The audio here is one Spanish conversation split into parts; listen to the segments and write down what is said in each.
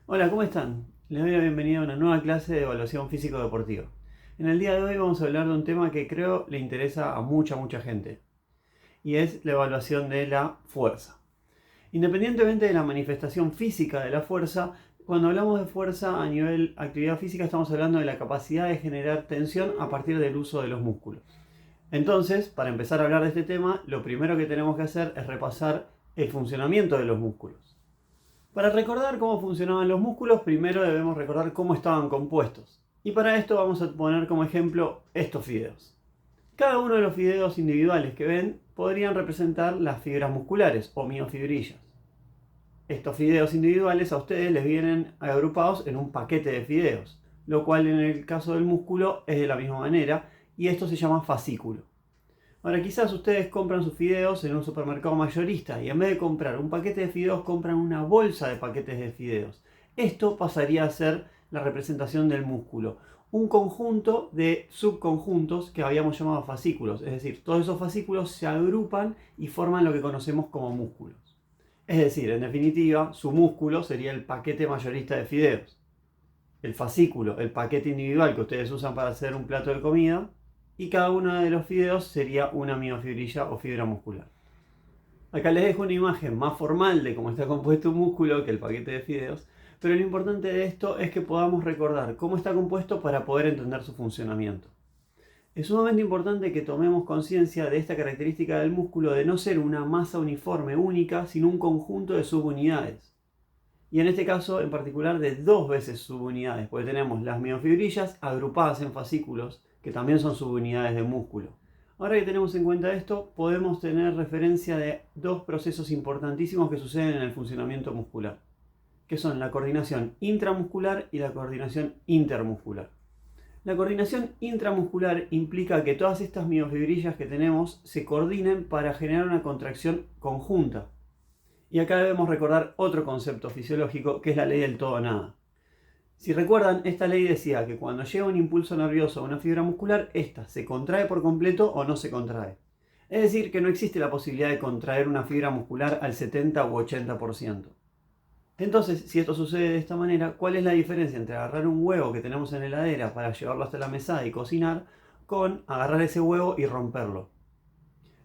Hola, ¿cómo están? Les doy la bienvenida a una nueva clase de evaluación físico-deportiva. En el día de hoy vamos a hablar de un tema que creo le interesa a mucha gente, y es la evaluación de la fuerza. Independientemente de la manifestación física de la fuerza, cuando hablamos de fuerza a nivel actividad física estamos hablando de la capacidad de generar tensión a partir del uso de los músculos. Entonces, para empezar a hablar de este tema, lo primero que tenemos que hacer es repasar el funcionamiento de los músculos. Para recordar cómo funcionaban los músculos, primero debemos recordar cómo estaban compuestos. Y para esto vamos a poner como ejemplo estos fideos. Cada uno de los fideos individuales que ven podrían representar las fibras musculares o miofibrillas. Estos fideos individuales a ustedes les vienen agrupados en un paquete de fideos, lo cual en el caso del músculo es de la misma manera y esto se llama fascículo. Ahora quizás ustedes compran sus fideos en un supermercado mayorista y en vez de comprar un paquete de fideos compran una bolsa de paquetes de fideos. Esto pasaría a ser la representación del músculo, un conjunto de subconjuntos que habíamos llamado fascículos, es decir, todos esos fascículos se agrupan y forman lo que conocemos como músculos. Es decir, en definitiva, su músculo sería el paquete mayorista de fideos, el fascículo, el paquete individual que ustedes usan para hacer un plato de comida, y cada uno de los fideos sería una miofibrilla o fibra muscular. Acá les dejo una imagen más formal de cómo está compuesto un músculo que el paquete de fideos, pero lo importante de esto es que podamos recordar cómo está compuesto para poder entender su funcionamiento. Es sumamente importante que tomemos conciencia de esta característica del músculo de no ser una masa uniforme única, sino un conjunto de subunidades. Y en este caso en particular de dos veces subunidades, porque tenemos las miofibrillas agrupadas en fascículos, que también son subunidades de músculo. Ahora que tenemos en cuenta esto, podemos tener referencia de dos procesos importantísimos que suceden en el funcionamiento muscular, que son la coordinación intramuscular y la coordinación intermuscular. La coordinación intramuscular implica que todas estas miofibrillas que tenemos se coordinen para generar una contracción conjunta. Y acá debemos recordar otro concepto fisiológico que es la ley del todo o nada. Si recuerdan, esta ley decía que cuando llega un impulso nervioso a una fibra muscular, esta se contrae por completo o no se contrae. Es decir, que no existe la posibilidad de contraer una fibra muscular al 70 u 80%. Entonces, si esto sucede de esta manera, ¿cuál es la diferencia entre agarrar un huevo que tenemos en la heladera para llevarlo hasta la mesada y cocinar con agarrar ese huevo y romperlo?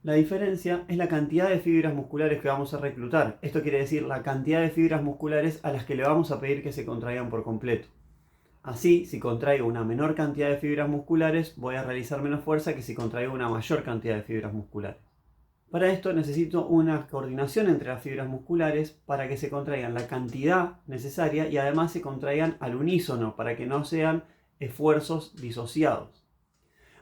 La diferencia es la cantidad de fibras musculares que vamos a reclutar. Esto quiere decir la cantidad de fibras musculares a las que le vamos a pedir que se contraigan por completo. Así, si contraigo una menor cantidad de fibras musculares, voy a realizar menos fuerza que si contraigo una mayor cantidad de fibras musculares. Para esto necesito una coordinación entre las fibras musculares para que se contraigan la cantidad necesaria y además se contraigan al unísono para que no sean esfuerzos disociados.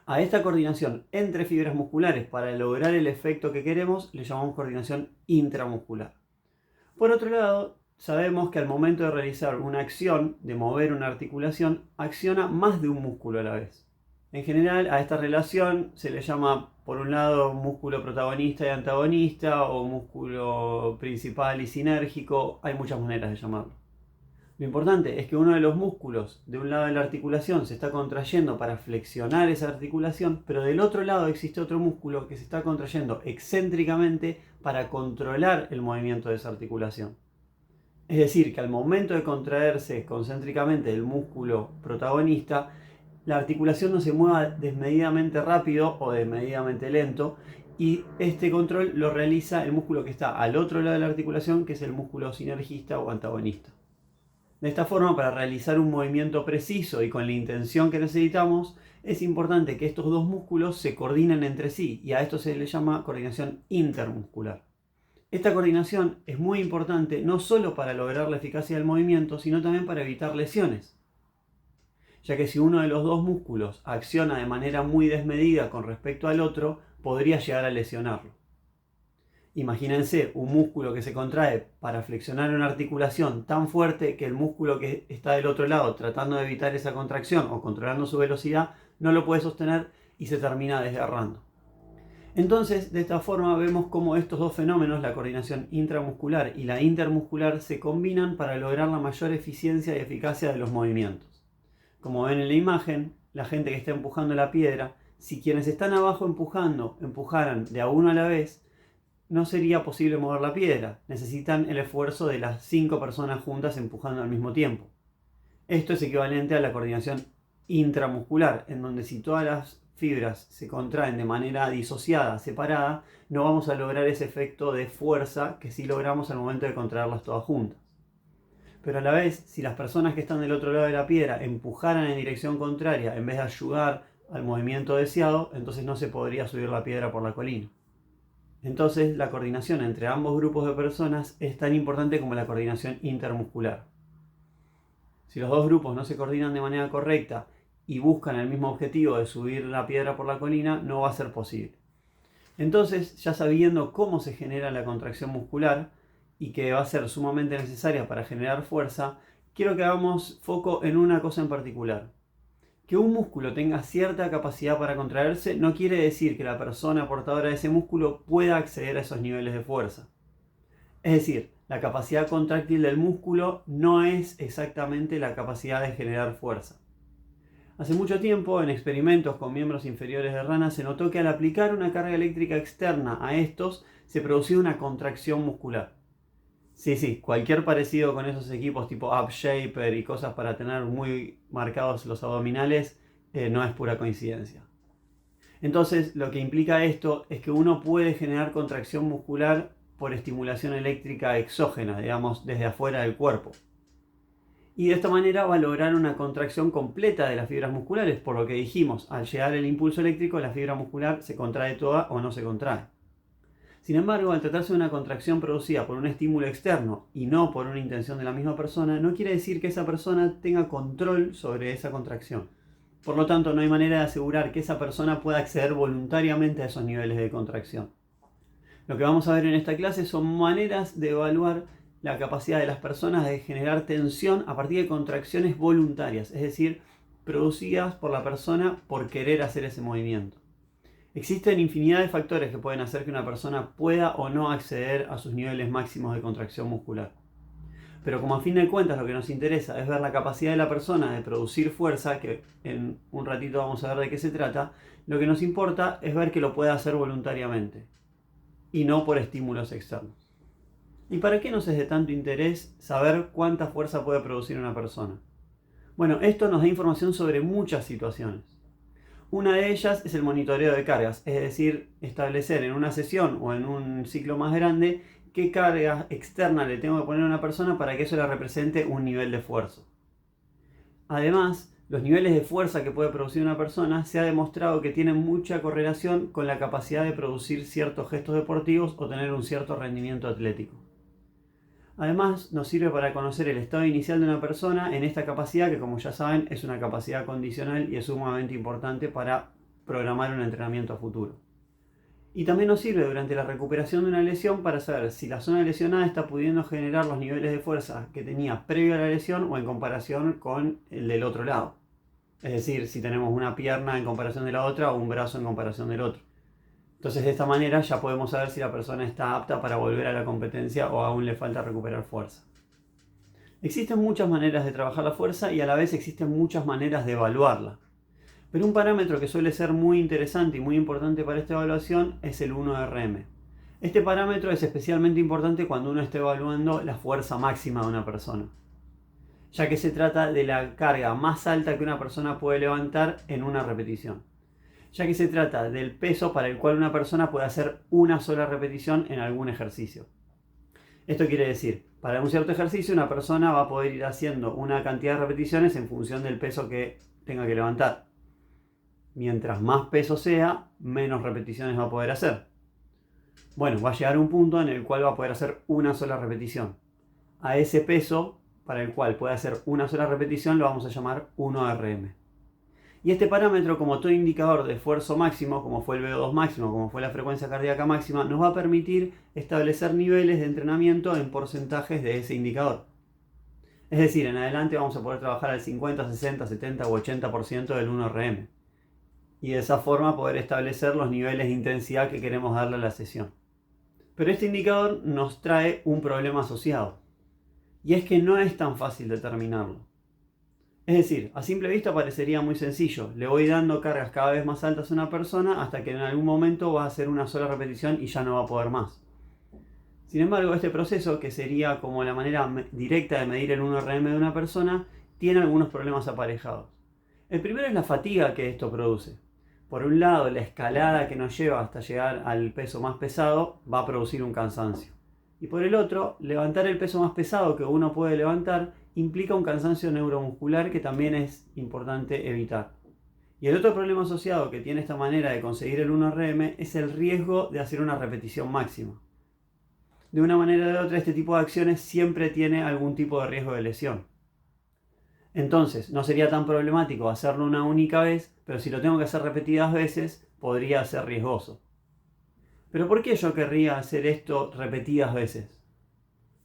A esta coordinación entre fibras musculares para lograr el efecto que queremos le llamamos coordinación intramuscular. Por otro lado, sabemos que al momento de realizar una acción, de mover una articulación, acciona más de un músculo a la vez. En general a esta relación se le llama por un lado músculo protagonista y antagonista o músculo principal y sinérgico, hay muchas maneras de llamarlo. Lo importante es que uno de los músculos de un lado de la articulación se está contrayendo para flexionar esa articulación, pero del otro lado existe otro músculo que se está contrayendo excéntricamente para controlar el movimiento de esa articulación. Es decir, que al momento de contraerse concéntricamente el músculo protagonista, la articulación no se mueva desmedidamente rápido o desmedidamente lento, y este control lo realiza el músculo que está al otro lado de la articulación, que es el músculo sinergista o antagonista. De esta forma, para realizar un movimiento preciso y con la intención que necesitamos, es importante que estos dos músculos se coordinen entre sí, y a esto se le llama coordinación intermuscular. Esta coordinación es muy importante no solo para lograr la eficacia del movimiento, sino también para evitar lesiones, ya que si uno de los dos músculos acciona de manera muy desmedida con respecto al otro, podría llegar a lesionarlo. Imagínense un músculo que se contrae para flexionar una articulación tan fuerte que el músculo que está del otro lado tratando de evitar esa contracción o controlando su velocidad no lo puede sostener y se termina desgarrando. Entonces, de esta forma vemos cómo estos dos fenómenos, la coordinación intramuscular y la intermuscular, se combinan para lograr la mayor eficiencia y eficacia de los movimientos. Como ven en la imagen, la gente que está empujando la piedra, si quienes están abajo empujaran de a uno a la vez, no sería posible mover la piedra. Necesitan el esfuerzo de las 5 personas juntas empujando al mismo tiempo. Esto es equivalente a la coordinación intramuscular, en donde si todas las fibras se contraen de manera disociada, separada, no vamos a lograr ese efecto de fuerza que sí logramos al momento de contraerlas todas juntas. Pero a la vez, si las personas que están del otro lado de la piedra empujaran en dirección contraria en vez de ayudar al movimiento deseado, entonces no se podría subir la piedra por la colina. Entonces, la coordinación entre ambos grupos de personas es tan importante como la coordinación intermuscular. Si los dos grupos no se coordinan de manera correcta y buscan el mismo objetivo de subir la piedra por la colina, no va a ser posible. Entonces, ya sabiendo cómo se genera la contracción muscular y que va a ser sumamente necesaria para generar fuerza, quiero que hagamos foco en una cosa en particular. Que un músculo tenga cierta capacidad para contraerse no quiere decir que la persona portadora de ese músculo pueda acceder a esos niveles de fuerza. Es decir, la capacidad contráctil del músculo no es exactamente la capacidad de generar fuerza. Hace mucho tiempo, en experimentos con miembros inferiores de ranas, se notó que al aplicar una carga eléctrica externa a estos, se producía una contracción muscular. Sí, cualquier parecido con esos equipos tipo UpShaper y cosas para tener muy marcados los abdominales no es pura coincidencia. Entonces, lo que implica esto es que uno puede generar contracción muscular por estimulación eléctrica exógena, digamos, desde afuera del cuerpo. Y de esta manera va a lograr una contracción completa de las fibras musculares, por lo que dijimos, al llegar el impulso eléctrico, la fibra muscular se contrae toda o no se contrae. Sin embargo, al tratarse de una contracción producida por un estímulo externo y no por una intención de la misma persona, no quiere decir que esa persona tenga control sobre esa contracción. Por lo tanto, no hay manera de asegurar que esa persona pueda acceder voluntariamente a esos niveles de contracción. Lo que vamos a ver en esta clase son maneras de evaluar la capacidad de las personas de generar tensión a partir de contracciones voluntarias, es decir, producidas por la persona por querer hacer ese movimiento. Existen infinidad de factores que pueden hacer que una persona pueda o no acceder a sus niveles máximos de contracción muscular. Pero como a fin de cuentas lo que nos interesa es ver la capacidad de la persona de producir fuerza, que en un ratito vamos a ver de qué se trata, lo que nos importa es ver que lo pueda hacer voluntariamente y no por estímulos externos. ¿Y para qué nos es de tanto interés saber cuánta fuerza puede producir una persona? Bueno, esto nos da información sobre muchas situaciones. Una de ellas es el monitoreo de cargas, es decir, establecer en una sesión o en un ciclo más grande qué carga externa le tengo que poner a una persona para que eso le represente un nivel de esfuerzo. Además, los niveles de fuerza que puede producir una persona se ha demostrado que tienen mucha correlación con la capacidad de producir ciertos gestos deportivos o tener un cierto rendimiento atlético. Además, nos sirve para conocer el estado inicial de una persona en esta capacidad, que como ya saben es una capacidad condicional y es sumamente importante para programar un entrenamiento a futuro. Y también nos sirve durante la recuperación de una lesión para saber si la zona lesionada está pudiendo generar los niveles de fuerza que tenía previo a la lesión o en comparación con el del otro lado. Es decir, si tenemos una pierna en comparación de la otra o un brazo en comparación del otro. Entonces de esta manera ya podemos saber si la persona está apta para volver a la competencia o aún le falta recuperar fuerza. Existen muchas maneras de trabajar la fuerza y a la vez existen muchas maneras de evaluarla. Pero un parámetro que suele ser muy interesante y muy importante para esta evaluación es el 1RM. Este parámetro es especialmente importante cuando uno está evaluando la fuerza máxima de una persona, ya que se trata de la carga más alta que una persona puede levantar en una repetición. Ya que se trata del peso para el cual una persona puede hacer una sola repetición en algún ejercicio. Esto quiere decir, para un cierto ejercicio una persona va a poder ir haciendo una cantidad de repeticiones en función del peso que tenga que levantar. Mientras más peso sea, menos repeticiones va a poder hacer. Bueno, va a llegar a un punto en el cual va a poder hacer una sola repetición. A ese peso para el cual puede hacer una sola repetición lo vamos a llamar 1RM. Y este parámetro, como todo indicador de esfuerzo máximo, como fue el VO2 máximo, como fue la frecuencia cardíaca máxima, nos va a permitir establecer niveles de entrenamiento en porcentajes de ese indicador. Es decir, en adelante vamos a poder trabajar al 50, 60, 70 u 80% del 1RM. Y de esa forma poder establecer los niveles de intensidad que queremos darle a la sesión. Pero este indicador nos trae un problema asociado. Y es que no es tan fácil determinarlo. Es decir, a simple vista parecería muy sencillo. Le voy dando cargas cada vez más altas a una persona hasta que en algún momento va a hacer una sola repetición y ya no va a poder más. Sin embargo, este proceso, que sería como la manera directa de medir el 1RM de una persona, tiene algunos problemas aparejados. El primero es la fatiga que esto produce. Por un lado, la escalada que nos lleva hasta llegar al peso más pesado va a producir un cansancio. Y por el otro, levantar el peso más pesado que uno puede levantar implica un cansancio neuromuscular que también es importante evitar. Y el otro problema asociado que tiene esta manera de conseguir el 1RM es el riesgo de hacer una repetición máxima. De una manera o de otra, este tipo de acciones siempre tiene algún tipo de riesgo de lesión. Entonces, no sería tan problemático hacerlo una única vez, pero si lo tengo que hacer repetidas veces, podría ser riesgoso. Pero ¿por qué yo querría hacer esto repetidas veces?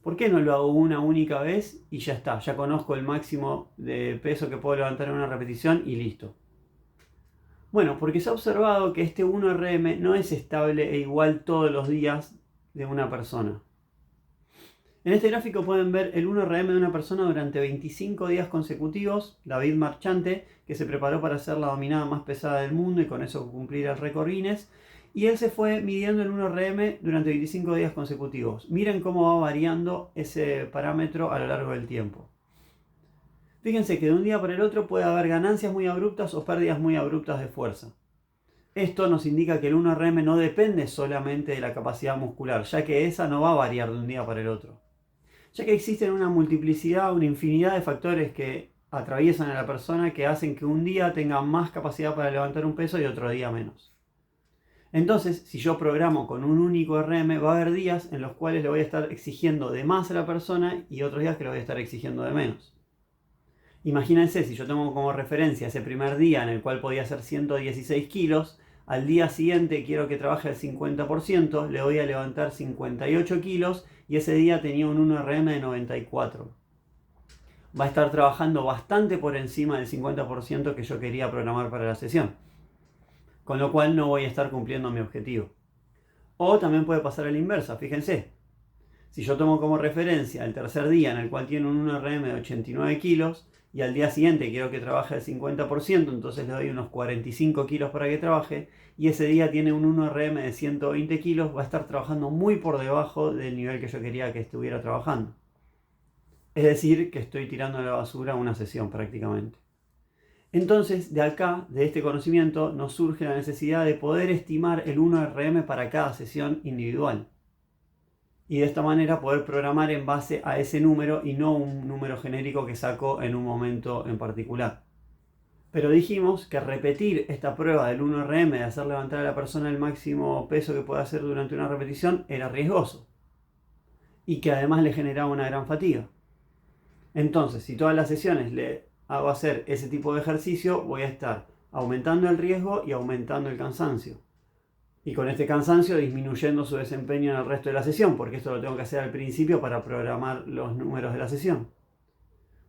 ¿Por qué no lo hago una única vez y ya está? Ya conozco el máximo de peso que puedo levantar en una repetición y listo. Bueno, porque se ha observado que este 1RM no es estable e igual todos los días de una persona. En este gráfico pueden ver el 1RM de una persona durante 25 días consecutivos, David Marchante, que se preparó para hacer la dominada más pesada del mundo y con eso cumplir el récord Guinness, y él se fue midiendo el 1RM durante 25 días consecutivos. Miren cómo va variando ese parámetro a lo largo del tiempo. Fíjense que de un día para el otro puede haber ganancias muy abruptas o pérdidas muy abruptas de fuerza. Esto nos indica que el 1RM no depende solamente de la capacidad muscular, ya que esa no va a variar de un día para el otro. Ya que existen una multiplicidad, una infinidad de factores que atraviesan a la persona que hacen que un día tenga más capacidad para levantar un peso y otro día menos. Entonces, si yo programo con un único RM, va a haber días en los cuales le voy a estar exigiendo de más a la persona y otros días que le voy a estar exigiendo de menos. Imagínense, si yo tengo como referencia ese primer día en el cual podía hacer 116 kilos, al día siguiente quiero que trabaje el 50%, le voy a levantar 58 kilos y ese día tenía un 1RM de 94. Va a estar trabajando bastante por encima del 50% que yo quería programar para la sesión. Con lo cual no voy a estar cumpliendo mi objetivo. O también puede pasar a la inversa, fíjense. Si yo tomo como referencia el tercer día en el cual tiene un 1RM de 89 kilos y al día siguiente quiero que trabaje el 50%, entonces le doy unos 45 kilos para que trabaje, y ese día tiene un 1RM de 120 kilos, va a estar trabajando muy por debajo del nivel que yo quería que estuviera trabajando. Es decir, que estoy tirando a la basura una sesión prácticamente. Entonces, de acá, de este conocimiento, nos surge la necesidad de poder estimar el 1RM para cada sesión individual. Y de esta manera poder programar en base a ese número y no un número genérico que saco en un momento en particular. Pero dijimos que repetir esta prueba del 1RM, de hacer levantar a la persona el máximo peso que pueda hacer durante una repetición, era riesgoso. Y que además le generaba una gran fatiga. Entonces, si todas las sesiones le hago hacer ese tipo de ejercicio, voy a estar aumentando el riesgo y aumentando el cansancio. Y con este cansancio disminuyendo su desempeño en el resto de la sesión, porque esto lo tengo que hacer al principio para programar los números de la sesión.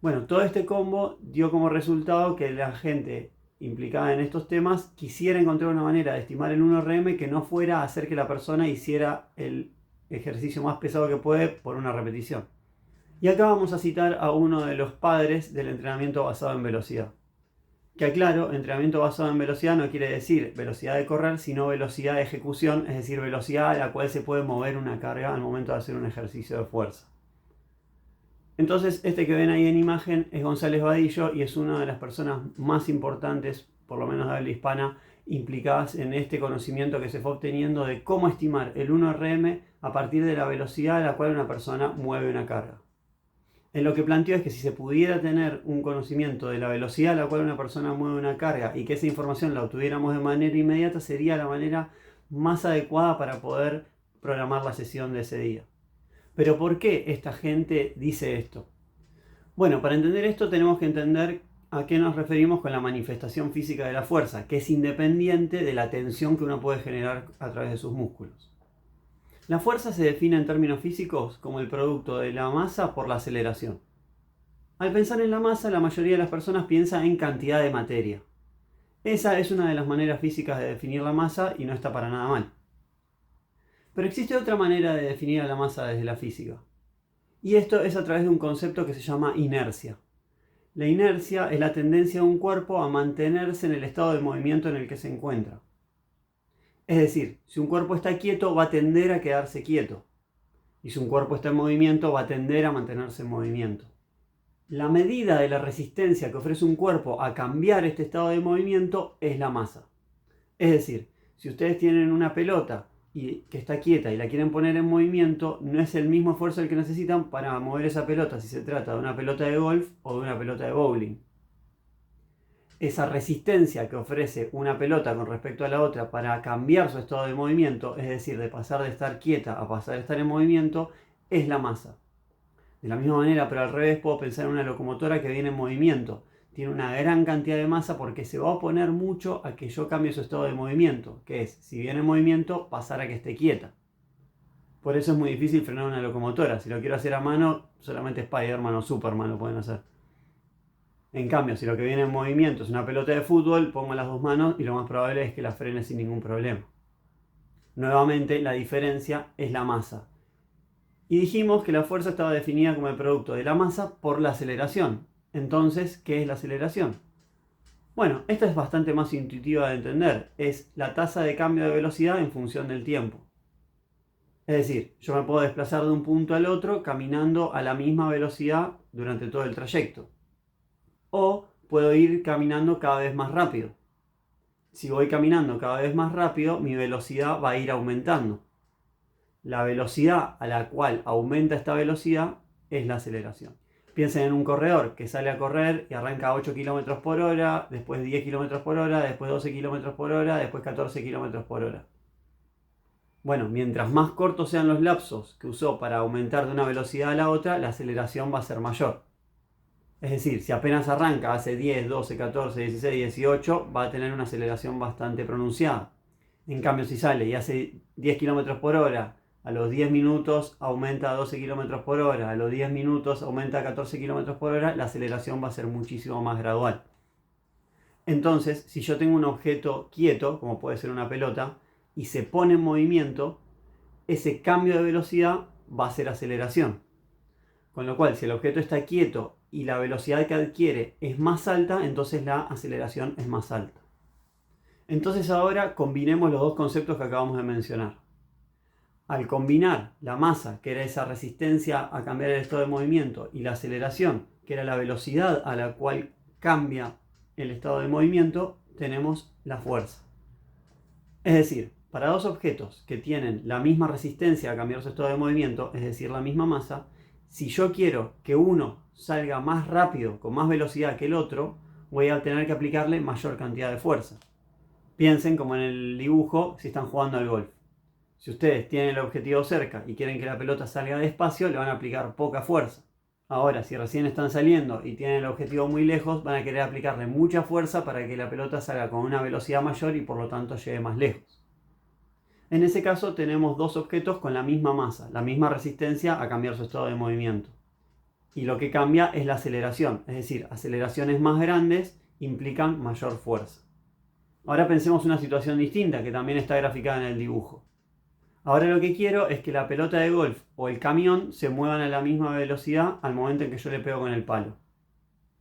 Bueno, todo este combo dio como resultado que la gente implicada en estos temas quisiera encontrar una manera de estimar el 1RM que no fuera a hacer que la persona hiciera el ejercicio más pesado que puede por una repetición. Y acá vamos a citar a uno de los padres del entrenamiento basado en velocidad. Que aclaro, entrenamiento basado en velocidad no quiere decir velocidad de correr, sino velocidad de ejecución, es decir, velocidad a la cual se puede mover una carga al momento de hacer un ejercicio de fuerza. Entonces, este que ven ahí en imagen es González Vadillo y es una de las personas más importantes, por lo menos de habla hispana, implicadas en este conocimiento que se fue obteniendo de cómo estimar el 1RM a partir de la velocidad a la cual una persona mueve una carga. En lo que planteó es que si se pudiera tener un conocimiento de la velocidad a la cual una persona mueve una carga y que esa información la obtuviéramos de manera inmediata, sería la manera más adecuada para poder programar la sesión de ese día. Pero ¿por qué esta gente dice esto? Bueno, para entender esto tenemos que entender a qué nos referimos con la manifestación física de la fuerza, que es independiente de la tensión que uno puede generar a través de sus músculos. La fuerza se define en términos físicos como el producto de la masa por la aceleración. Al pensar en la masa, la mayoría de las personas piensa en cantidad de materia. Esa es una de las maneras físicas de definir la masa y no está para nada mal. Pero existe otra manera de definir a la masa desde la física. Y esto es a través de un concepto que se llama inercia. La inercia es la tendencia de un cuerpo a mantenerse en el estado de movimiento en el que se encuentra. Es decir, si un cuerpo está quieto, va a tender a quedarse quieto. Y si un cuerpo está en movimiento, va a tender a mantenerse en movimiento. La medida de la resistencia que ofrece un cuerpo a cambiar este estado de movimiento es la masa. Es decir, si ustedes tienen una pelota que está quieta y la quieren poner en movimiento, no es el mismo esfuerzo el que necesitan para mover esa pelota si se trata de una pelota de golf o de una pelota de bowling. Esa resistencia que ofrece una pelota con respecto a la otra para cambiar su estado de movimiento, es decir, de pasar de estar quieta a pasar de estar en movimiento, es la masa. De la misma manera, pero al revés, puedo pensar en una locomotora que viene en movimiento. Tiene una gran cantidad de masa porque se va a oponer mucho a que yo cambie su estado de movimiento, que es, si viene en movimiento, pasar a que esté quieta. Por eso es muy difícil frenar una locomotora. Si lo quiero hacer a mano, solamente Spider-Man o Superman lo pueden hacer. En cambio, si lo que viene en movimiento es una pelota de fútbol, pongo las dos manos y lo más probable es que la frene sin ningún problema. Nuevamente, la diferencia es la masa. Y dijimos que la fuerza estaba definida como el producto de la masa por la aceleración. Entonces, ¿qué es la aceleración? Bueno, esta es bastante más intuitiva de entender. Es la tasa de cambio de velocidad en función del tiempo. Es decir, yo me puedo desplazar de un punto al otro caminando a la misma velocidad durante todo el trayecto. O puedo ir caminando cada vez más rápido. Si voy caminando cada vez más rápido, mi velocidad va a ir aumentando. La velocidad a la cual aumenta esta velocidad es la aceleración. Piensen en un corredor que sale a correr y arranca a 8 km por hora, después 10 km por hora, después 12 km por hora, después 14 km por hora. Bueno, mientras más cortos sean los lapsos que usó para aumentar de una velocidad a la otra, la aceleración va a ser mayor. Es decir, si apenas arranca, hace 10, 12, 14, 16, 18, va a tener una aceleración bastante pronunciada. En cambio, si sale y hace 10 km por hora, a los 10 minutos aumenta a 12 km por hora, a los 10 minutos aumenta a 14 km por hora, la aceleración va a ser muchísimo más gradual. Entonces, si yo tengo un objeto quieto, como puede ser una pelota, y se pone en movimiento, ese cambio de velocidad va a ser aceleración. Con lo cual, si el objeto está quieto y la velocidad que adquiere es más alta, entonces la aceleración es más alta. Entonces ahora combinemos los dos conceptos que acabamos de mencionar. Al combinar la masa, que era esa resistencia a cambiar el estado de movimiento, y la aceleración, que era la velocidad a la cual cambia el estado de movimiento, tenemos la fuerza. Es decir, para dos objetos que tienen la misma resistencia a cambiar su estado de movimiento, es decir, la misma masa, si yo quiero que uno salga más rápido, con más velocidad que el otro, voy a tener que aplicarle mayor cantidad de fuerza. Piensen como en el dibujo si están jugando al golf. Si ustedes tienen el objetivo cerca y quieren que la pelota salga despacio, le van a aplicar poca fuerza. Ahora, si recién están saliendo y tienen el objetivo muy lejos, van a querer aplicarle mucha fuerza para que la pelota salga con una velocidad mayor y por lo tanto llegue más lejos. En ese caso tenemos dos objetos con la misma masa, la misma resistencia a cambiar su estado de movimiento. Y lo que cambia es la aceleración, es decir, aceleraciones más grandes implican mayor fuerza. Ahora pensemos una situación distinta que también está graficada en el dibujo. Ahora lo que quiero es que la pelota de golf o el camión se muevan a la misma velocidad al momento en que yo le pego con el palo.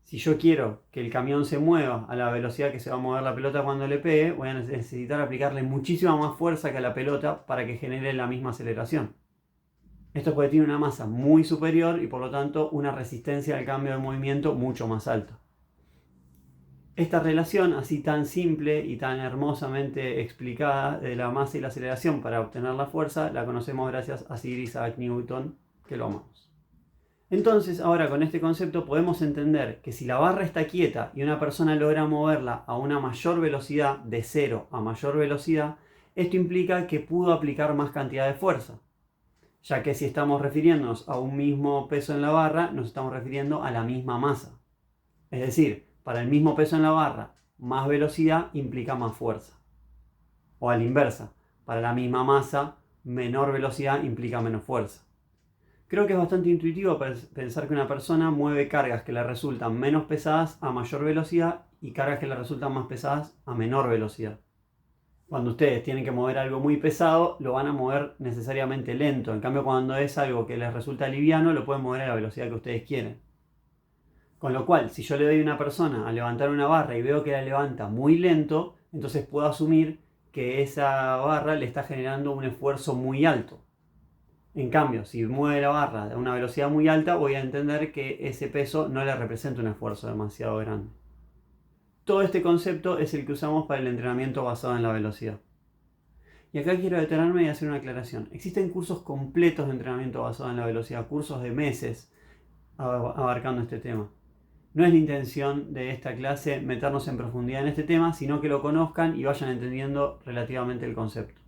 Si yo quiero que el camión se mueva a la velocidad que se va a mover la pelota cuando le pegue, voy a necesitar aplicarle muchísima más fuerza que a la pelota para que genere la misma aceleración. Esto es porque tiene una masa muy superior y por lo tanto una resistencia al cambio de movimiento mucho más alta. Esta relación así tan simple y tan hermosamente explicada de la masa y la aceleración para obtener la fuerza, la conocemos gracias a Sir Isaac Newton, que lo amamos. Entonces, ahora con este concepto podemos entender que si la barra está quieta y una persona logra moverla a una mayor velocidad, de 0 a mayor velocidad, esto implica que pudo aplicar más cantidad de fuerza, ya que si estamos refiriéndonos a un mismo peso en la barra, nos estamos refiriendo a la misma masa. Es decir, para el mismo peso en la barra, más velocidad implica más fuerza. O a la inversa, para la misma masa, menor velocidad implica menos fuerza. Creo que es bastante intuitivo pensar que una persona mueve cargas que le resultan menos pesadas a mayor velocidad y cargas que le resultan más pesadas a menor velocidad. Cuando ustedes tienen que mover algo muy pesado, lo van a mover necesariamente lento. En cambio, cuando es algo que les resulta liviano, lo pueden mover a la velocidad que ustedes quieren. Con lo cual, si yo le doy a una persona a levantar una barra y veo que la levanta muy lento, entonces puedo asumir que esa barra le está generando un esfuerzo muy alto. En cambio, si mueve la barra a una velocidad muy alta, voy a entender que ese peso no le representa un esfuerzo demasiado grande. Todo este concepto es el que usamos para el entrenamiento basado en la velocidad. Y acá quiero detenerme y hacer una aclaración. Existen cursos completos de entrenamiento basado en la velocidad, cursos de meses abarcando este tema. No es la intención de esta clase meternos en profundidad en este tema, sino que lo conozcan y vayan entendiendo relativamente el concepto.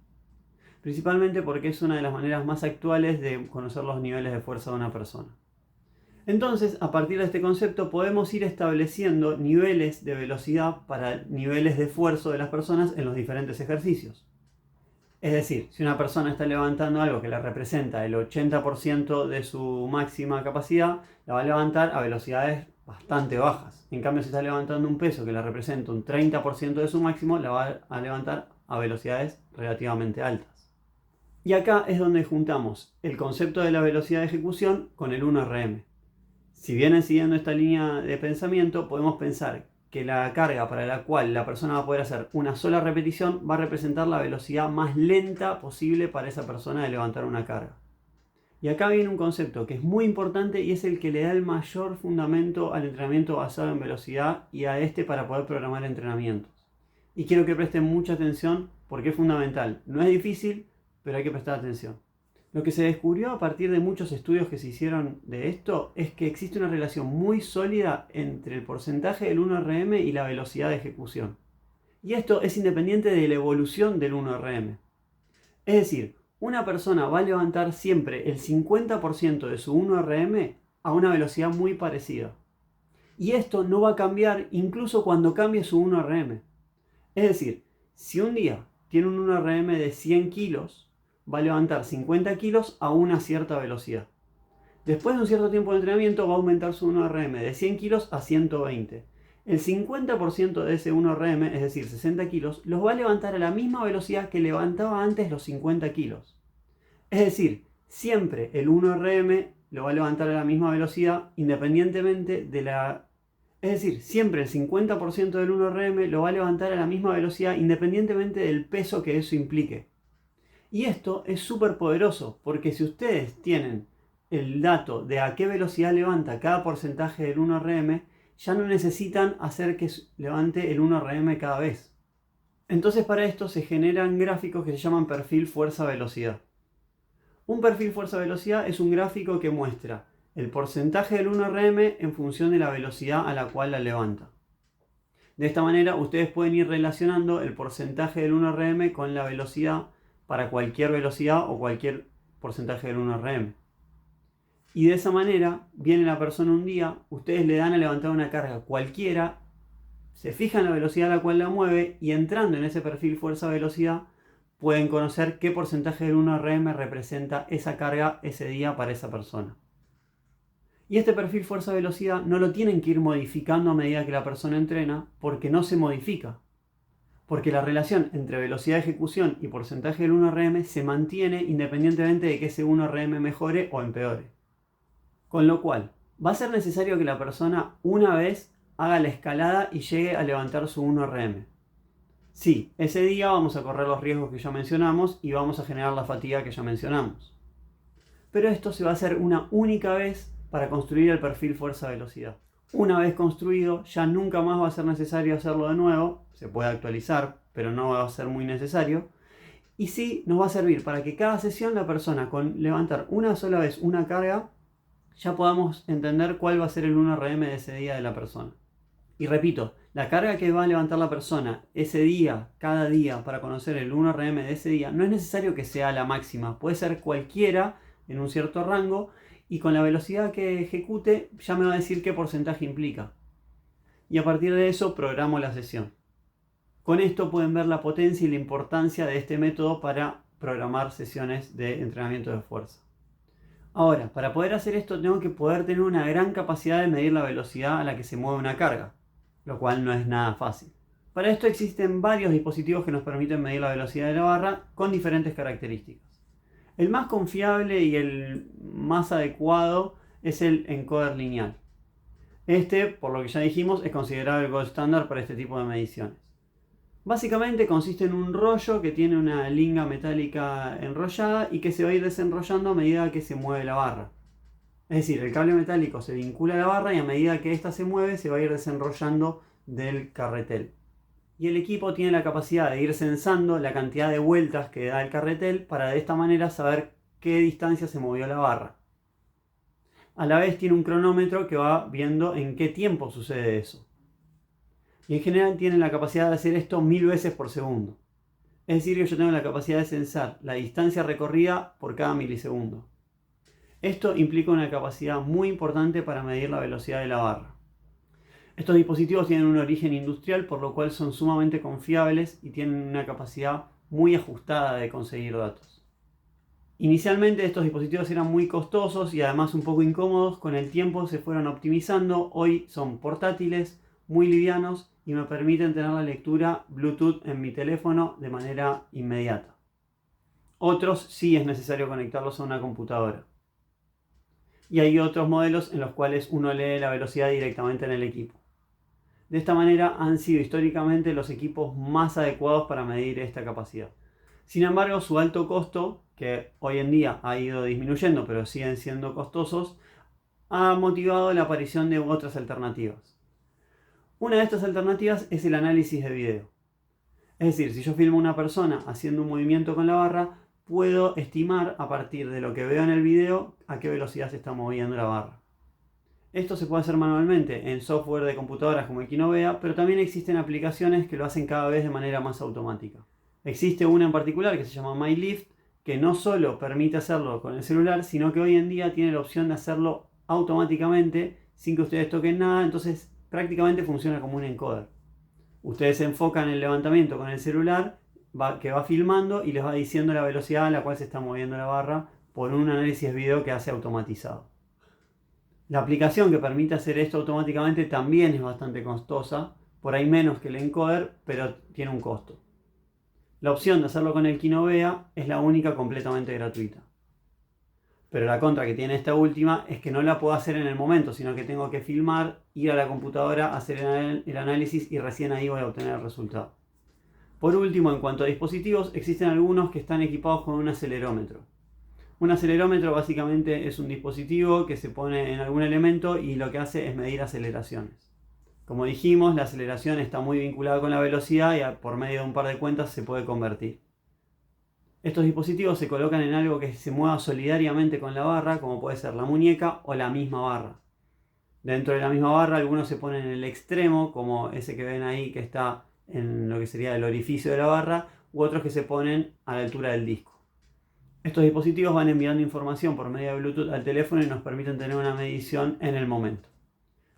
Principalmente porque es una de las maneras más actuales de conocer los niveles de fuerza de una persona. Entonces, a partir de este concepto podemos ir estableciendo niveles de velocidad para niveles de esfuerzo de las personas en los diferentes ejercicios. Es decir, si una persona está levantando algo que le representa el 80% de su máxima capacidad, la va a levantar a velocidades bastante bajas. En cambio, si está levantando un peso que le representa un 30% de su máximo, la va a levantar a velocidades relativamente altas. Y acá es donde juntamos el concepto de la velocidad de ejecución con el 1RM. Si vienen siguiendo esta línea de pensamiento, podemos pensar que la carga para la cual la persona va a poder hacer una sola repetición va a representar la velocidad más lenta posible para esa persona de levantar una carga. Y acá viene un concepto que es muy importante y es el que le da el mayor fundamento al entrenamiento basado en velocidad y a este para poder programar entrenamientos. Y quiero que presten mucha atención porque es fundamental. No es difícil, pero hay que prestar atención. Lo que se descubrió a partir de muchos estudios que se hicieron de esto es que existe una relación muy sólida entre el porcentaje del 1RM y la velocidad de ejecución. Y esto es independiente de la evolución del 1RM. Es decir, una persona va a levantar siempre el 50% de su 1RM a una velocidad muy parecida. Y esto no va a cambiar incluso cuando cambie su 1RM. Es decir, si un día tiene un 1RM de 100 kilos, va a levantar 50 kilos a una cierta velocidad. Después de un cierto tiempo de entrenamiento va a aumentar su 1RM de 100 kilos a 120. El 50% de ese 1RM, es decir, 60 kilos, los va a levantar a la misma velocidad que levantaba antes los 50 kilos. Es decir, siempre el 1RM lo va a levantar a la misma velocidad independientemente de la... Es decir, siempre el 50% del 1RM lo va a levantar a la misma velocidad independientemente del peso que eso implique. Y esto es súper poderoso, porque si ustedes tienen el dato de a qué velocidad levanta cada porcentaje del 1RM, ya no necesitan hacer que levante el 1RM cada vez. Entonces para esto se generan gráficos que se llaman perfil fuerza-velocidad. Un perfil fuerza-velocidad es un gráfico que muestra el porcentaje del 1RM en función de la velocidad a la cual la levanta. De esta manera ustedes pueden ir relacionando el porcentaje del 1RM con la velocidad para cualquier velocidad o cualquier porcentaje del 1RM. Y de esa manera viene la persona un día, ustedes le dan a levantar una carga cualquiera, se fijan la velocidad a la cual la mueve y entrando en ese perfil fuerza-velocidad pueden conocer qué porcentaje del 1RM representa esa carga ese día para esa persona. Y este perfil fuerza-velocidad no lo tienen que ir modificando a medida que la persona entrena porque no se modifica. Porque la relación entre velocidad de ejecución y porcentaje del 1RM se mantiene independientemente de que ese 1RM mejore o empeore. Con lo cual, va a ser necesario que la persona una vez haga la escalada y llegue a levantar su 1RM. Sí, ese día vamos a correr los riesgos que ya mencionamos y vamos a generar la fatiga que ya mencionamos. Pero esto se va a hacer una única vez para construir el perfil fuerza-velocidad. Una vez construido, ya nunca más va a ser necesario hacerlo de nuevo. Se puede actualizar, pero no va a ser muy necesario. Y sí nos va a servir para que cada sesión la persona con levantar una sola vez una carga, ya podamos entender cuál va a ser el 1RM de ese día de la persona. Y repito, la carga que va a levantar la persona ese día, cada día, para conocer el 1RM de ese día, no es necesario que sea la máxima. Puede ser cualquiera en un cierto rango. Y con la velocidad que ejecute ya me va a decir qué porcentaje implica. Y a partir de eso programo la sesión. Con esto pueden ver la potencia y la importancia de este método para programar sesiones de entrenamiento de fuerza. Ahora, para poder hacer esto tengo que poder tener una gran capacidad de medir la velocidad a la que se mueve una carga, lo cual no es nada fácil. Para esto existen varios dispositivos que nos permiten medir la velocidad de la barra con diferentes características. El más confiable y el más adecuado es el encoder lineal. Este, por lo que ya dijimos, es considerado el gold standard para este tipo de mediciones. Básicamente consiste en un rollo que tiene una linga metálica enrollada y que se va a ir desenrollando a medida que se mueve la barra. Es decir, el cable metálico se vincula a la barra y a medida que ésta se mueve se va a ir desenrollando del carretel. Y el equipo tiene la capacidad de ir censando la cantidad de vueltas que da el carretel para de esta manera saber qué distancia se movió la barra. A la vez tiene un cronómetro que va viendo en qué tiempo sucede eso. Y en general tiene la capacidad de hacer esto 1000 veces por segundo. Es decir, que yo tengo la capacidad de censar la distancia recorrida por cada milisegundo. Esto implica una capacidad muy importante para medir la velocidad de la barra. Estos dispositivos tienen un origen industrial, por lo cual son sumamente confiables y tienen una capacidad muy ajustada de conseguir datos. Inicialmente estos dispositivos eran muy costosos y además un poco incómodos. Con el tiempo se fueron optimizando. Hoy son portátiles, muy livianos y me permiten tener la lectura Bluetooth en mi teléfono de manera inmediata. Otros sí es necesario conectarlos a una computadora. Y hay otros modelos en los cuales uno lee la velocidad directamente en el equipo. De esta manera han sido históricamente los equipos más adecuados para medir esta capacidad. Sin embargo, su alto costo, que hoy en día ha ido disminuyendo pero siguen siendo costosos, ha motivado la aparición de otras alternativas. Una de estas alternativas es el análisis de video. Es decir, si yo filmo a una persona haciendo un movimiento con la barra, puedo estimar a partir de lo que veo en el video a qué velocidad se está moviendo la barra. Esto se puede hacer manualmente en software de computadoras como el Kinovea, pero también existen aplicaciones que lo hacen cada vez de manera más automática. Existe una en particular que se llama MyLift, que no solo permite hacerlo con el celular, sino que hoy en día tiene la opción de hacerlo automáticamente sin que ustedes toquen nada, entonces prácticamente funciona como un encoder. Ustedes se enfocan en el levantamiento con el celular que va filmando y les va diciendo la velocidad a la cual se está moviendo la barra por un análisis de video que hace automatizado. La aplicación que permite hacer esto automáticamente también es bastante costosa, por ahí menos que el encoder, pero tiene un costo. La opción de hacerlo con el Kinovea es la única completamente gratuita. Pero la contra que tiene esta última es que no la puedo hacer en el momento, sino que tengo que filmar, ir a la computadora, hacer el análisis y recién ahí voy a obtener el resultado. Por último, en cuanto a dispositivos, existen algunos que están equipados con un acelerómetro. Un acelerómetro básicamente es un dispositivo que se pone en algún elemento y lo que hace es medir aceleraciones. Como dijimos, la aceleración está muy vinculada con la velocidad y por medio de un par de cuentas se puede convertir. Estos dispositivos se colocan en algo que se mueva solidariamente con la barra, como puede ser la muñeca o la misma barra. Dentro de la misma barra algunos se ponen en el extremo, como ese que ven ahí que está en lo que sería el orificio de la barra, u otros que se ponen a la altura del disco. Estos dispositivos van enviando información por medio de Bluetooth al teléfono y nos permiten tener una medición en el momento.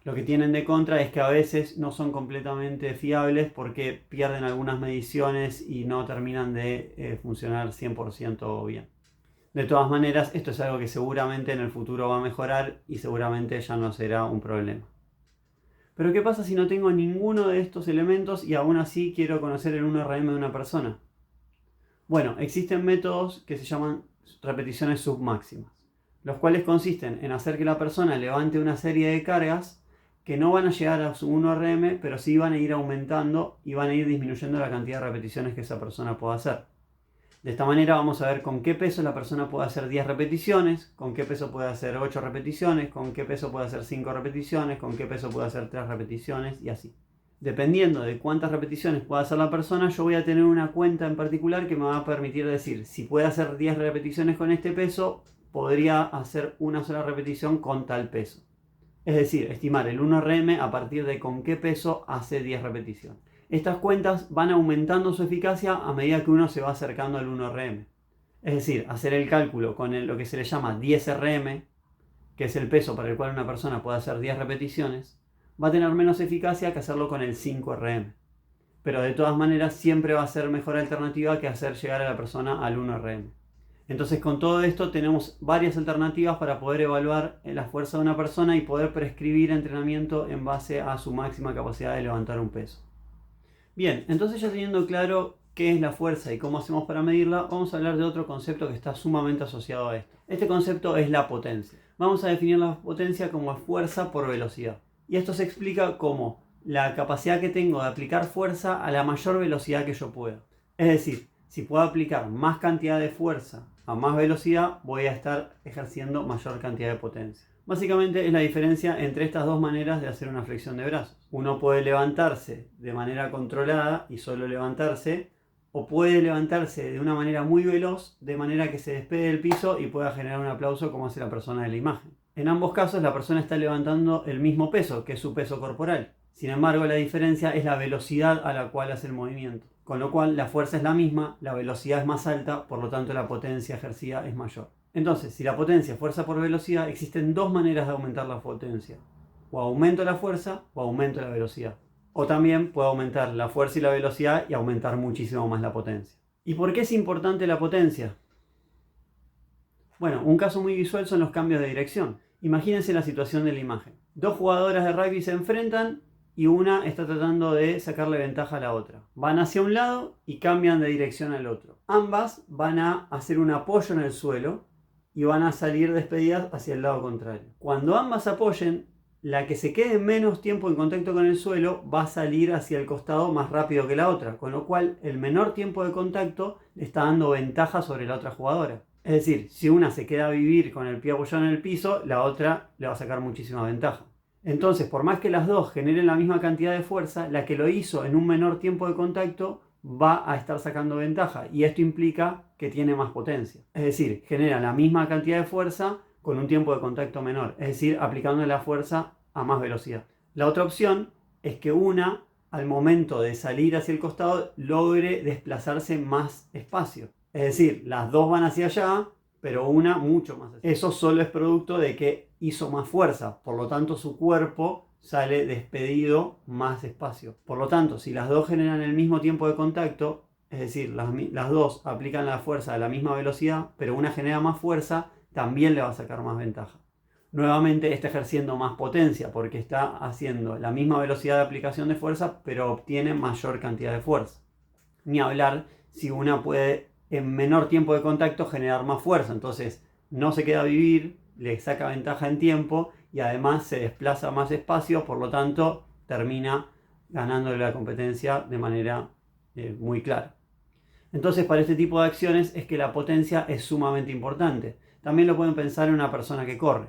Lo que tienen de contra es que a veces no son completamente fiables porque pierden algunas mediciones y no terminan de funcionar 100% bien. De todas maneras, esto es algo que seguramente en el futuro va a mejorar y seguramente ya no será un problema. Pero ¿qué pasa si no tengo ninguno de estos elementos y aún así quiero conocer el 1RM de una persona? Bueno, existen métodos que se llaman repeticiones submáximas, los cuales consisten en hacer que la persona levante una serie de cargas que no van a llegar a su 1RM, pero sí van a ir aumentando y van a ir disminuyendo la cantidad de repeticiones que esa persona pueda hacer. De esta manera vamos a ver con qué peso la persona puede hacer 10 repeticiones, con qué peso puede hacer 8 repeticiones, con qué peso puede hacer 5 repeticiones, con qué peso puede hacer 3 repeticiones y así. Dependiendo de cuántas repeticiones pueda hacer la persona, yo voy a tener una cuenta en particular que me va a permitir decir, si puede hacer 10 repeticiones con este peso, podría hacer una sola repetición con tal peso. Es decir, estimar el 1RM a partir de con qué peso hace 10 repeticiones. Estas cuentas van aumentando su eficacia a medida que uno se va acercando al 1RM. Es decir, hacer el cálculo con lo que se le llama 10RM, que es el peso para el cual una persona puede hacer 10 repeticiones, va a tener menos eficacia que hacerlo con el 5RM. Pero de todas maneras siempre va a ser mejor alternativa que hacer llegar a la persona al 1RM. Entonces con todo esto tenemos varias alternativas para poder evaluar la fuerza de una persona y poder prescribir entrenamiento en base a su máxima capacidad de levantar un peso. Bien, entonces ya teniendo claro qué es la fuerza y cómo hacemos para medirla, vamos a hablar de otro concepto que está sumamente asociado a esto. Este concepto es la potencia. Vamos a definir la potencia como fuerza por velocidad. Y esto se explica como la capacidad que tengo de aplicar fuerza a la mayor velocidad que yo pueda. Es decir, si puedo aplicar más cantidad de fuerza a más velocidad, voy a estar ejerciendo mayor cantidad de potencia. Básicamente es la diferencia entre estas dos maneras de hacer una flexión de brazos. Uno puede levantarse de manera controlada y solo levantarse, o puede levantarse de una manera muy veloz, de manera que se despegue del piso y pueda generar un aplauso como hace la persona de la imagen. En ambos casos la persona está levantando el mismo peso, que es su peso corporal. Sin embargo, la diferencia es la velocidad a la cual hace el movimiento. Con lo cual la fuerza es la misma, la velocidad es más alta, por lo tanto la potencia ejercida es mayor. Entonces, si la potencia es fuerza por velocidad, existen dos maneras de aumentar la potencia. O aumento la fuerza o aumento la velocidad. O también puedo aumentar la fuerza y la velocidad y aumentar muchísimo más la potencia. ¿Y por qué es importante la potencia? Bueno, un caso muy visual son los cambios de dirección. Imagínense la situación de la imagen. Dos jugadoras de rugby se enfrentan y una está tratando de sacarle ventaja a la otra. Van hacia un lado y cambian de dirección al otro. Ambas van a hacer un apoyo en el suelo y van a salir despedidas hacia el lado contrario. Cuando ambas apoyen, la que se quede menos tiempo en contacto con el suelo va a salir hacia el costado más rápido que la otra, con lo cual el menor tiempo de contacto le está dando ventaja sobre la otra jugadora. Es decir, si una se queda a vivir con el pie apoyado en el piso, la otra le va a sacar muchísima ventaja. Entonces, por más que las dos generen la misma cantidad de fuerza, la que lo hizo en un menor tiempo de contacto va a estar sacando ventaja, y esto implica que tiene más potencia. Es decir, genera la misma cantidad de fuerza con un tiempo de contacto menor, es decir, aplicando la fuerza a más velocidad. La otra opción es que una, al momento de salir hacia el costado, logre desplazarse más espacio. Es decir, las dos van hacia allá, pero una mucho más. Eso solo es producto de que hizo más fuerza, por lo tanto su cuerpo sale despedido más espacio. Por lo tanto, si las dos generan el mismo tiempo de contacto, es decir, las dos aplican la fuerza a la misma velocidad, pero una genera más fuerza, también le va a sacar más ventaja. Nuevamente está ejerciendo más potencia porque está haciendo la misma velocidad de aplicación de fuerza, pero obtiene mayor cantidad de fuerza. Ni hablar si una puede en menor tiempo de contacto generar más fuerza, entonces no se queda a vivir, le saca ventaja en tiempo y además se desplaza más espacio, por lo tanto termina ganándole la competencia de manera muy clara. Entonces, para este tipo de acciones es que la potencia es sumamente importante. También lo pueden pensar en una persona que corre.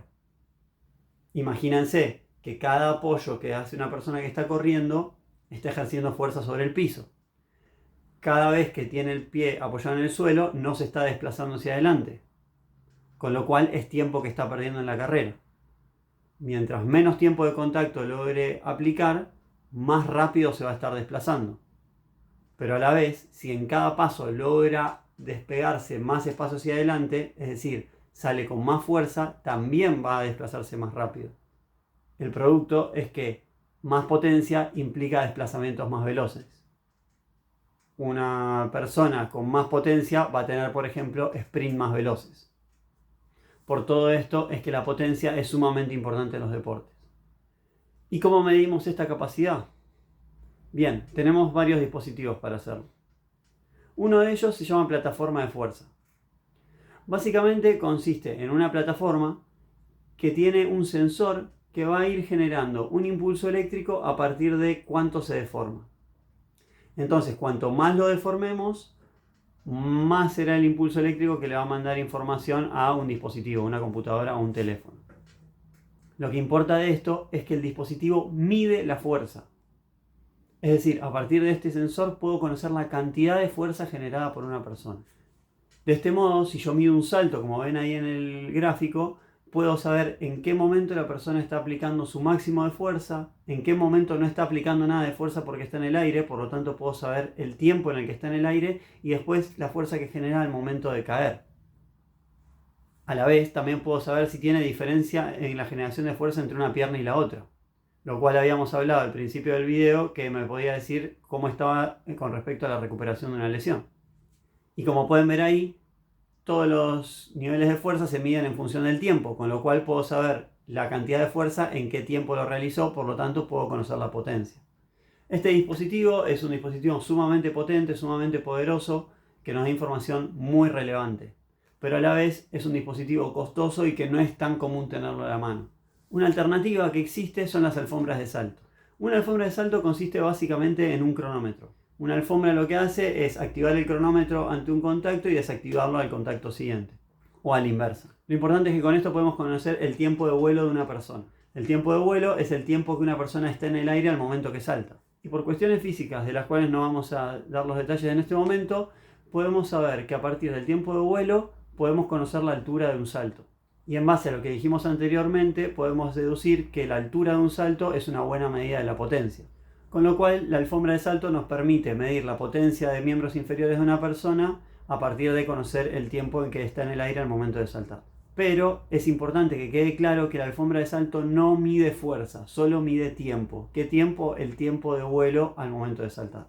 Imagínense que cada apoyo que hace una persona que está corriendo está ejerciendo fuerza sobre el piso. Cada vez que tiene el pie apoyado en el suelo, no se está desplazando hacia adelante, con lo cual es tiempo que está perdiendo en la carrera. Mientras menos tiempo de contacto logre aplicar, más rápido se va a estar desplazando. Pero a la vez, si en cada paso logra despegarse más espacio hacia adelante, es decir, sale con más fuerza, también va a desplazarse más rápido. El producto es que más potencia implica desplazamientos más veloces. Una persona con más potencia va a tener, por ejemplo, sprints más veloces. Por todo esto es que la potencia es sumamente importante en los deportes. ¿Y cómo medimos esta capacidad? Bien, tenemos varios dispositivos para hacerlo. Uno de ellos se llama plataforma de fuerza. Básicamente consiste en una plataforma que tiene un sensor que va a ir generando un impulso eléctrico a partir de cuánto se deforma. Entonces, cuanto más lo deformemos, más será el impulso eléctrico que le va a mandar información a un dispositivo, una computadora o un teléfono. Lo que importa de esto es que el dispositivo mide la fuerza. Es decir, a partir de este sensor puedo conocer la cantidad de fuerza generada por una persona. De este modo, si yo mido un salto, como ven ahí en el gráfico, puedo saber en qué momento la persona está aplicando su máximo de fuerza, en qué momento no está aplicando nada de fuerza porque está en el aire, por lo tanto puedo saber el tiempo en el que está en el aire y después la fuerza que genera al momento de caer. A la vez también puedo saber si tiene diferencia en la generación de fuerza entre una pierna y la otra, lo cual habíamos hablado al principio del video, que me podía decir cómo estaba con respecto a la recuperación de una lesión. Y como pueden ver ahí, todos los niveles de fuerza se miden en función del tiempo, con lo cual puedo saber la cantidad de fuerza, en qué tiempo lo realizó, por lo tanto puedo conocer la potencia. Este dispositivo es un dispositivo sumamente potente, sumamente poderoso, que nos da información muy relevante, pero a la vez es un dispositivo costoso y que no es tan común tenerlo a la mano. Una alternativa que existe son las alfombras de salto. Una alfombra de salto consiste básicamente en un cronómetro. Una alfombra lo que hace es activar el cronómetro ante un contacto y desactivarlo al contacto siguiente, o a la inversa. Lo importante es que con esto podemos conocer el tiempo de vuelo de una persona. El tiempo de vuelo es el tiempo que una persona está en el aire al momento que salta. Y por cuestiones físicas, de las cuales no vamos a dar los detalles en este momento, podemos saber que a partir del tiempo de vuelo podemos conocer la altura de un salto. Y en base a lo que dijimos anteriormente, podemos deducir que la altura de un salto es una buena medida de la potencia. Con lo cual, la alfombra de salto nos permite medir la potencia de miembros inferiores de una persona a partir de conocer el tiempo en que está en el aire al momento de saltar. Pero es importante que quede claro que la alfombra de salto no mide fuerza, solo mide tiempo. ¿Qué tiempo? El tiempo de vuelo al momento de saltar.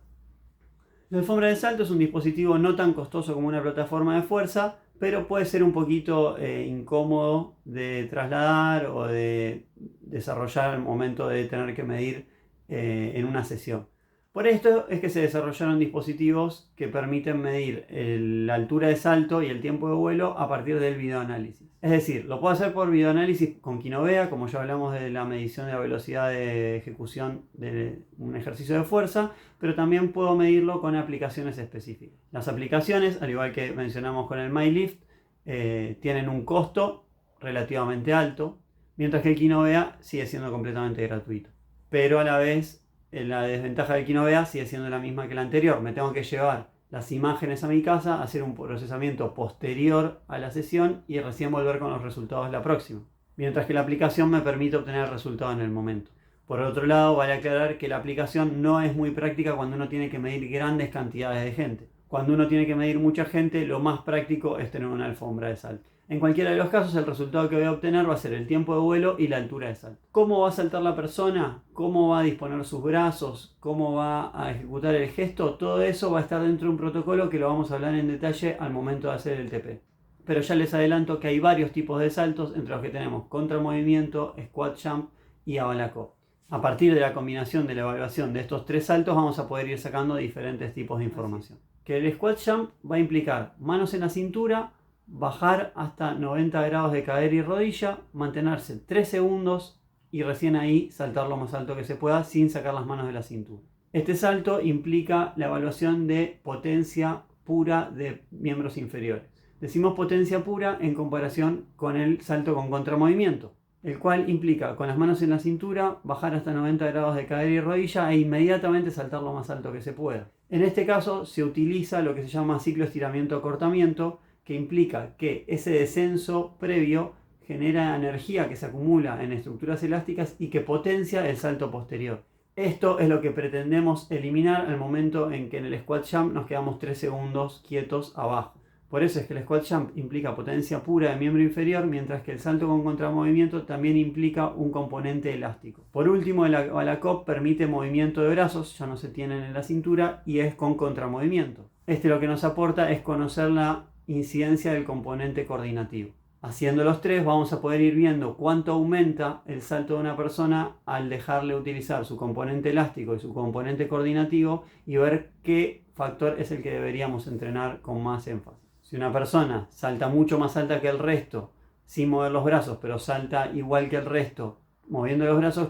La alfombra de salto es un dispositivo no tan costoso como una plataforma de fuerza, pero puede ser un poquito incómodo de trasladar o de desarrollar al momento de tener que medir en una sesión. Por esto es que se desarrollaron dispositivos que permiten medir la altura de salto y el tiempo de vuelo a partir del videoanálisis. Es decir, lo puedo hacer por videoanálisis con Kinovea, como ya hablamos de la medición de la velocidad de ejecución de un ejercicio de fuerza, pero también puedo medirlo con aplicaciones específicas. Las aplicaciones, al igual que mencionamos con el MyLift, tienen un costo relativamente alto, mientras que el Kinovea sigue siendo completamente gratuito. Pero a la vez, la desventaja del Kinovea sigue siendo la misma que la anterior. Me tengo que llevar las imágenes a mi casa, hacer un procesamiento posterior a la sesión y recién volver con los resultados la próxima. Mientras que la aplicación me permite obtener el resultado en el momento. Por otro lado, vale aclarar que la aplicación no es muy práctica cuando uno tiene que medir grandes cantidades de gente. Cuando uno tiene que medir mucha gente, lo más práctico es tener una alfombra de salto. En cualquiera de los casos, el resultado que voy a obtener va a ser el tiempo de vuelo y la altura de salto. ¿Cómo va a saltar la persona? ¿Cómo va a disponer sus brazos? ¿Cómo va a ejecutar el gesto? Todo eso va a estar dentro de un protocolo que lo vamos a hablar en detalle al momento de hacer el TP. Pero ya les adelanto que hay varios tipos de saltos, entre los que tenemos contramovimiento, squat jump y abalacó. A partir de la combinación de la evaluación de estos tres saltos vamos a poder ir sacando diferentes tipos de información. Que el squat jump va a implicar manos en la cintura, bajar hasta 90 grados de cadera y rodilla, mantenerse 3 segundos y recién ahí saltar lo más alto que se pueda sin sacar las manos de la cintura. Este salto implica la evaluación de potencia pura de miembros inferiores. Decimos potencia pura en comparación con el salto con contramovimiento, el cual implica con las manos en la cintura bajar hasta 90 grados de cadera y rodilla e inmediatamente saltar lo más alto que se pueda. En este caso se utiliza lo que se llama ciclo estiramiento-acortamiento, que implica que ese descenso previo genera energía que se acumula en estructuras elásticas y que potencia el salto posterior. Esto es lo que pretendemos eliminar al momento en que en el squat jump nos quedamos 3 segundos quietos abajo. Por eso es que el squat jump implica potencia pura de miembro inferior, mientras que el salto con contramovimiento también implica un componente elástico. Por último, el abalacó permite movimiento de brazos, ya no se tienen en la cintura, y es con contramovimiento. Lo que nos aporta es conocer la incidencia del componente coordinativo. Haciendo los tres vamos a poder ir viendo cuánto aumenta el salto de una persona al dejarle utilizar su componente elástico y su componente coordinativo y ver qué factor es el que deberíamos entrenar con más énfasis. Si una persona salta mucho más alta que el resto sin mover los brazos, pero salta igual que el resto moviendo los brazos,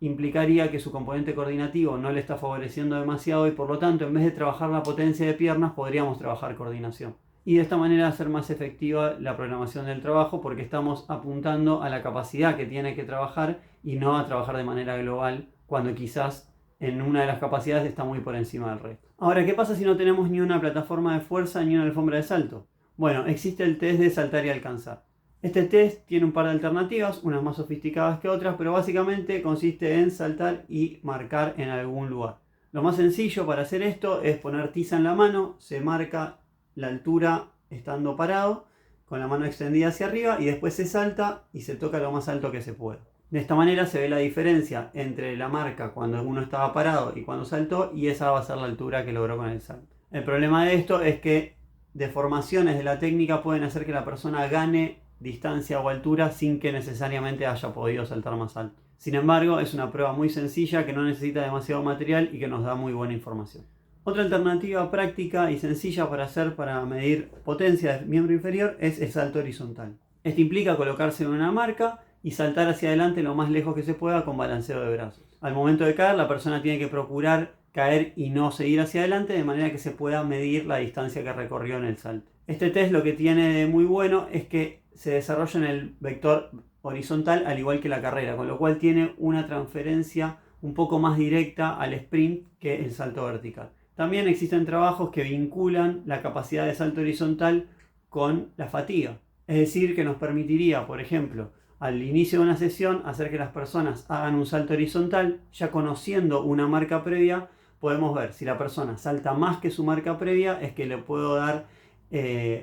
implicaría que su componente coordinativo no le está favoreciendo demasiado y por lo tanto en vez de trabajar la potencia de piernas podríamos trabajar coordinación. Y de esta manera hacer más efectiva la programación del trabajo porque estamos apuntando a la capacidad que tiene que trabajar y no a trabajar de manera global cuando quizás en una de las capacidades está muy por encima del resto. Ahora, ¿qué pasa si no tenemos ni una plataforma de fuerza ni una alfombra de salto? Bueno, existe el test de saltar y alcanzar. Este test tiene un par de alternativas, unas más sofisticadas que otras, pero básicamente consiste en saltar y marcar en algún lugar. Lo más sencillo para hacer esto es poner tiza en la mano, se marca la altura estando parado, con la mano extendida hacia arriba y después se salta y se toca lo más alto que se pueda. De esta manera se ve la diferencia entre la marca cuando uno estaba parado y cuando saltó y esa va a ser la altura que logró con el salto. El problema de esto es que deformaciones de la técnica pueden hacer que la persona gane distancia o altura sin que necesariamente haya podido saltar más alto. Sin embargo, es una prueba muy sencilla que no necesita demasiado material y que nos da muy buena información. Otra alternativa práctica y sencilla para medir potencia del miembro inferior es el salto horizontal. Este implica colocarse en una marca y saltar hacia adelante lo más lejos que se pueda con balanceo de brazos. Al momento de caer, la persona tiene que procurar caer y no seguir hacia adelante, de manera que se pueda medir la distancia que recorrió en el salto. Este test lo que tiene de muy bueno es que se desarrolla en el vector horizontal al igual que la carrera, con lo cual tiene una transferencia un poco más directa al sprint que el salto vertical. También existen trabajos que vinculan la capacidad de salto horizontal con la fatiga. Es decir, que nos permitiría, por ejemplo, al inicio de una sesión, hacer que las personas hagan un salto horizontal. Ya conociendo una marca previa, podemos ver si la persona salta más que su marca previa, es que le puedo dar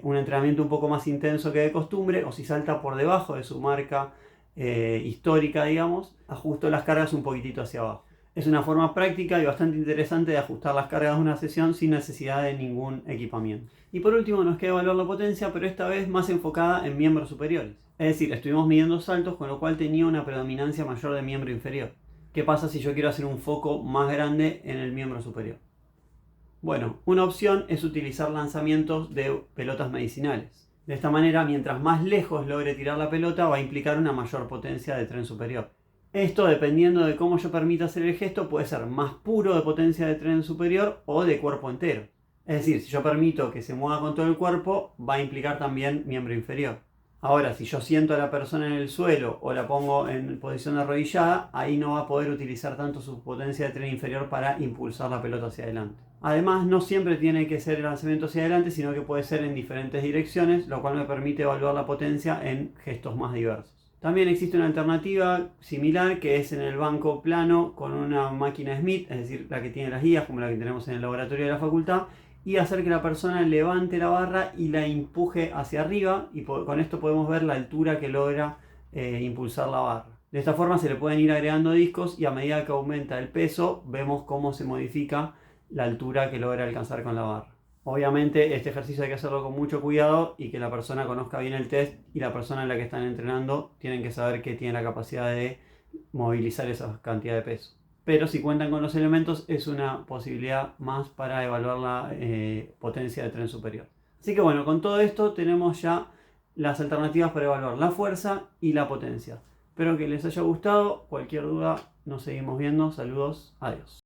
un entrenamiento un poco más intenso que de costumbre, o si salta por debajo de su marca histórica, digamos, ajusto las cargas un poquitito hacia abajo. Es una forma práctica y bastante interesante de ajustar las cargas de una sesión sin necesidad de ningún equipamiento. Y por último nos queda evaluar la potencia, pero esta vez más enfocada en miembros superiores. Es decir, estuvimos midiendo saltos, con lo cual tenía una predominancia mayor de miembro inferior. ¿Qué pasa si yo quiero hacer un foco más grande en el miembro superior? Bueno, una opción es utilizar lanzamientos de pelotas medicinales. De esta manera, mientras más lejos logre tirar la pelota, va a implicar una mayor potencia de tren superior. Esto, dependiendo de cómo yo permita hacer el gesto, puede ser más puro de potencia de tren superior o de cuerpo entero. Es decir, si yo permito que se mueva con todo el cuerpo, va a implicar también miembro inferior. Ahora, si yo siento a la persona en el suelo o la pongo en posición arrodillada, ahí no va a poder utilizar tanto su potencia de tren inferior para impulsar la pelota hacia adelante. Además, no siempre tiene que ser el lanzamiento hacia adelante, sino que puede ser en diferentes direcciones, lo cual me permite evaluar la potencia en gestos más diversos. También existe una alternativa similar, que es en el banco plano con una máquina Smith, es decir, la que tiene las guías, como la que tenemos en el laboratorio de la facultad, y hacer que la persona levante la barra y la empuje hacia arriba, y con esto podemos ver la altura que logra impulsar la barra. De esta forma se le pueden ir agregando discos, y a medida que aumenta el peso vemos cómo se modifica la altura que logra alcanzar con la barra. Obviamente este ejercicio hay que hacerlo con mucho cuidado y que la persona conozca bien el test, y la persona en la que están entrenando tienen que saber que tiene la capacidad de movilizar esa cantidad de peso. Pero si cuentan con los elementos, es una posibilidad más para evaluar la potencia de tren superior. Así que bueno, con todo esto tenemos ya las alternativas para evaluar la fuerza y la potencia. Espero que les haya gustado. Cualquier duda nos seguimos viendo. Saludos, adiós.